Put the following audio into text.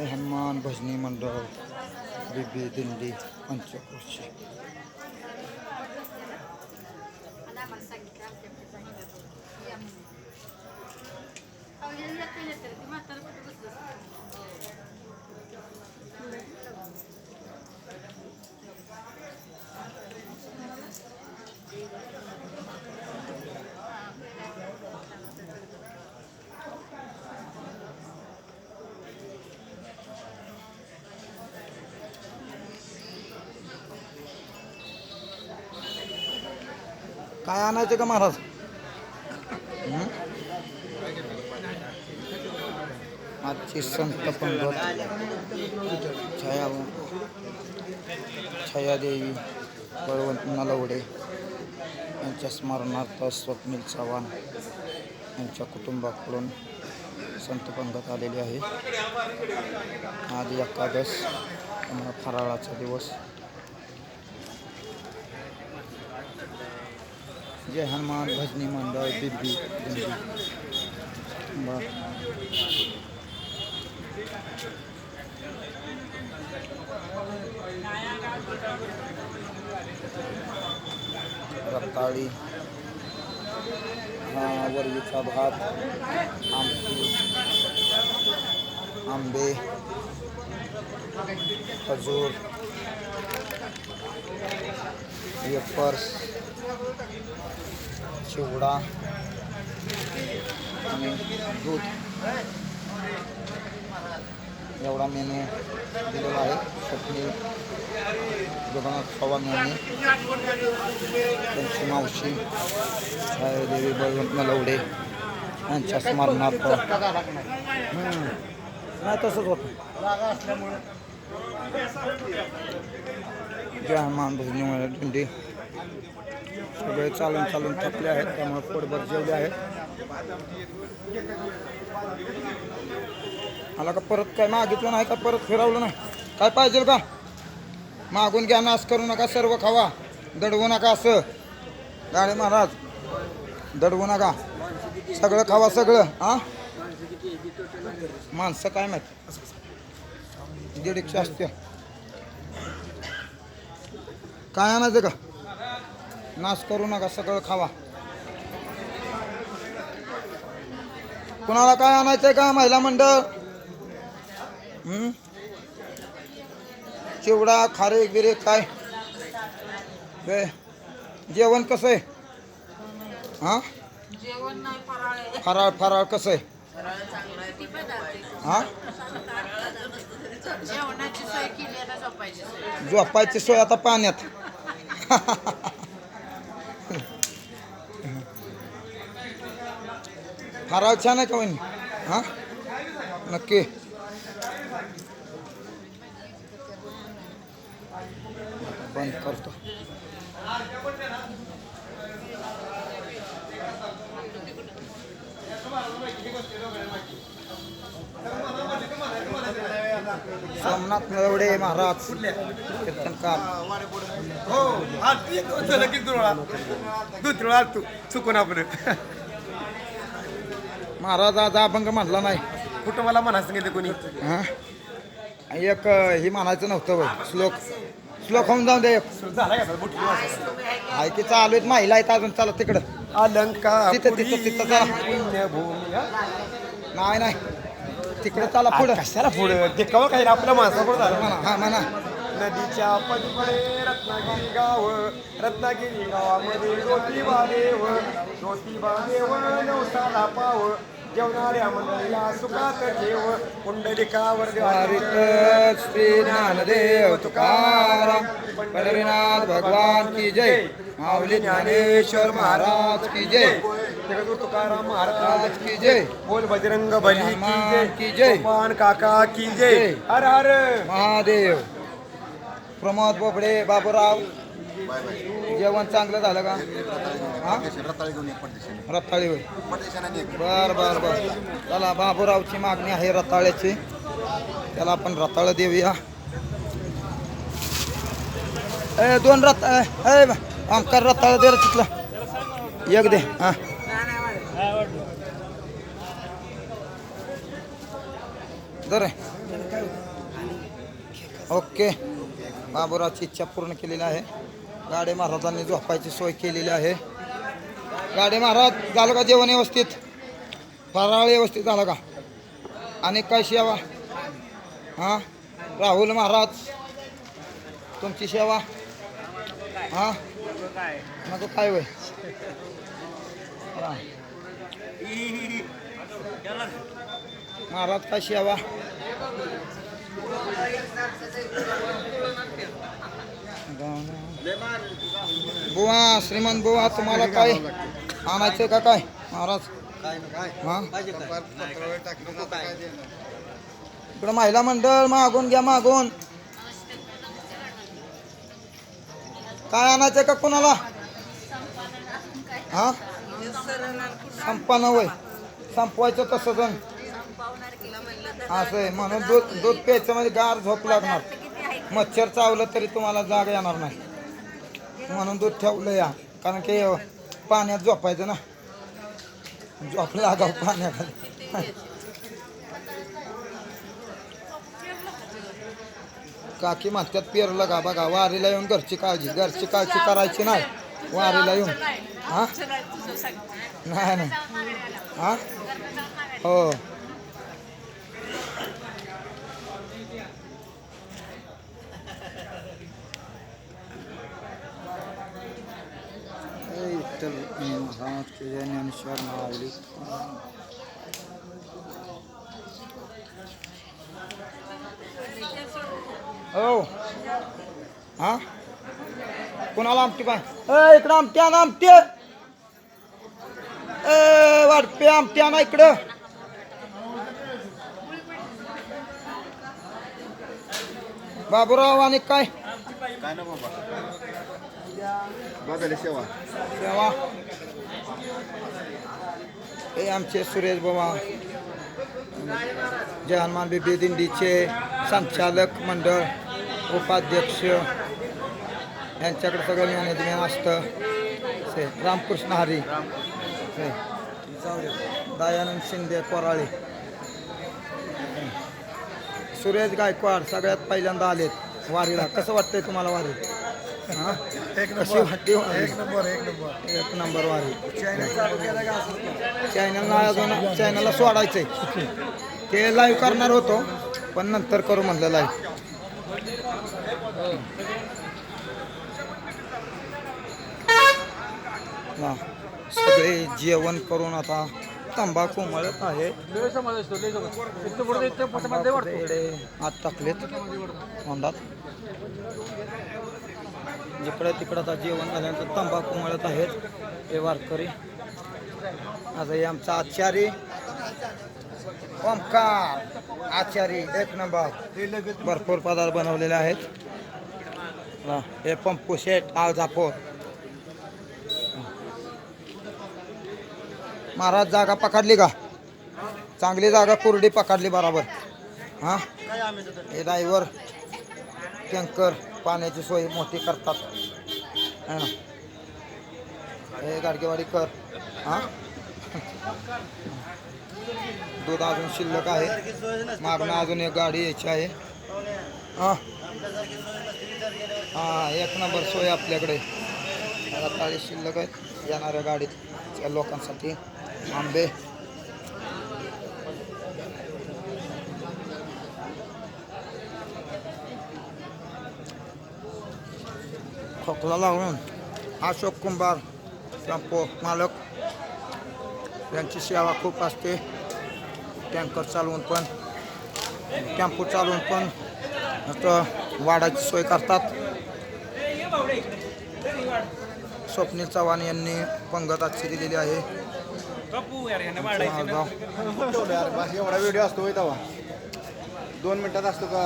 जय हनुमान भजनी मंडळ बीबी दिंडी पंचक्रोशी. काय आणायचं का महाराज? आजची संत पंगत छायादेवी बळवंत नलवडे यांच्या स्मरणार्थ स्वप्नील चव्हाण यांच्या कुटुंबाकडून संत पंगत आलेली आहे. आधी एकादश फराळाचा दिवस. जय हनुमान भजनी मंडळ बीबी दिंडी. रताळी, वरवीचा भात, आमटी, आंबे, खजूर, वेफर्स, चिवडा आणि दूध एवढा मेनू दिलेला आहे. स्वप्नील जगन्नाथ चव्हाण यांनी त्यांची मावशी छायादेवी बळवंत नलवडे यांच्या स्मरणार्थ. नाही तसंच होतं. जय हनुमान भजनी दिंडी. सगळे चालून थकले आहेत, त्यामुळे पोटभर जेवले आहेत. मला का परत काय मागितलं नाही का? परत फिरवलं नाही. काय पाहिजे का? मागून घ्या, नाश करू नका, सर्व खावा, दडवू नका. असं गाडे महाराज, दडवू नका, सगळं खावा सगळं. हा, माणसं काय माहिती 150 असते. काय आणायचं का? नाश करू नका, सगळं खावा. कुणाला काय आणायचंय का? महिला मंडळ, चिवडा, खारेक बिरेक काय? जेवण कसं आहे? हा, फराळ कसं आहे? हा, झोपायची सोय आता पाण्यात. फराळ छान आहे का वहिनी? हा, नक्की. बंद करतो. सोमनाथ नलवडे महाराज कीर्तनकार. चुकून आपण महाराज आज अभंग म्हणला नाही. कुठं मला म्हणा सांगितलं कोणी? हा, एक हे म्हणायचं नव्हतं बघ. श्लोक होऊन जाऊन दे. आहे की चालू आहेत, महिला आहेत अजून. चला तिकडं, अलंकार तिथं चला. नाही तिकडे चला पुढं. कशाला पुढं? देखावा काही आपल्या माणसापुढं झालं. म्हणा, हा म्हणा. नदीच्या पलीकडे रत्नागिरी गाव, रत्नागिरी गावामध्ये ज्योतिबा देव नवसाला पाव, जेवणाऱ्या मंडळीला सुखात ठेव, कुंडलिकावर श्री ज्ञानदेव तुकाराम पंढरीनाथ भगवान की जय. माऊली ज्ञानेश्वर महाराज की जय. तुकाराम महाराज की जय. बोल बजरंग बली की जय. पान काका की जय. हर हर महादेव. प्रमोद बोबडे, बाबूराव, जेवण चांगलं झालं का? हा, रताळी होय. बर. चला, बाबूरावची मागणी आहे रताळ्याची. त्याला आपण रताळ देऊया. 2 रताळ आमकार रताळ दे तिथला एक दे. हा, दर ओके. बाबूरावची इच्छा पूर्ण केलेली आहे. गाडे महाराजांनी झोपायची सोय केलेली आहे. गाडे महाराज झालं का जेवण व्यवस्थित? फराळ व्यवस्थित झाला का? आणि काय सेवा? हां राहुल महाराज तुमची सेवा? हां नको काय वय महाराज काय सेवा? बुवा श्रीमंत बुवा तुम्हाला काय आणायचं का काय महाराज? हां इकडं महिला मंडळ मागून घ्या मागून. काय आणायचं का कोणाला? हा संपानं वय संपवायचं तसं जण असं आहे म्हणून दूध प्यायचं म्हणजे गार झोप लागणार. मच्छर चावलं तरी तुम्हाला जाग येणार नाही म्हणून दूध ठेवलं या. कारण की पाण्यात झोपायचं ना. झोप लागाव पाण्याखाली. काकी म्हणतात पेरलं का बघा. वारीला येऊन घरची काळजी करायची नाही. वारीला येऊन हा नाही नाही हा हो ज्ञानेश्वर माऊली हो हा कोणाला आमटी पाय इकडं आमटी आणा आमटी वाटते आमटी आणा इकडं. बाबूराव आणि काय ना बाबा बघायला सेवा सेवा हे आमचे सुरेश बाबा जहानमान बेबी दिंडीचे संचालक मंडळ उपाध्यक्ष यांच्याकडे सगळं मॅनेजमेंट असतं. रामकृष्ण हरी दयानंद शिंदे कोराळे सुरेश गायकवाड सगळ्यात पहिल्यांदा आलेत वारीला. कसं वाटतंय तुम्हाला वारी? हां कशी वाटते? एक नंबर वारी. चॅनलला अजून चॅनलला सोडायचंय ते लाईव्ह करणार होतो पण नंतर करू म्हणलं लाईव्ह. सगळे जेवण करून आता तंबाखू मळत आहे. आत टाकलेत तोंडात. जिकडं तिकडं आता जेवण झाल्यानंतर तंबाखू मळत आहेत हे वारकरी. आता हे आमचा आचारी ओमकार आचारी एक नंबर. भरपूर पदार्थ बनवलेले आहेत. हे पंपू शेठ आळजापूर. महाराज जागा पकडली का? चांगली जागा कोरडी पकडली बरोबर. हां हे ड्रायव्हर टँकर पाण्याची सोय मोठी करतात है ना. हे गाडगेवाडी कर. हां दूध अजून शिल्लक आहे. मागणं अजून एक गाडी यायची आहे. हां हां एक नंबर सोय आपल्याकडे. ताळी शिल्लक आहेत येणाऱ्या गाडीत लोकांसाठी. आंबे खोकला लागून अशोक कुंभार टेम्पो मालक यांची सेवा खूप असते. टँकर चालवून पण टेम्पो चालवून पण आता वाढायची सोय करतात. स्वप्नील चव्हाण यांनी पंगत आजची दिलेली आहे. एवढा व्हिडिओ असतो तेव्हा 2 मिनिटात असतो का?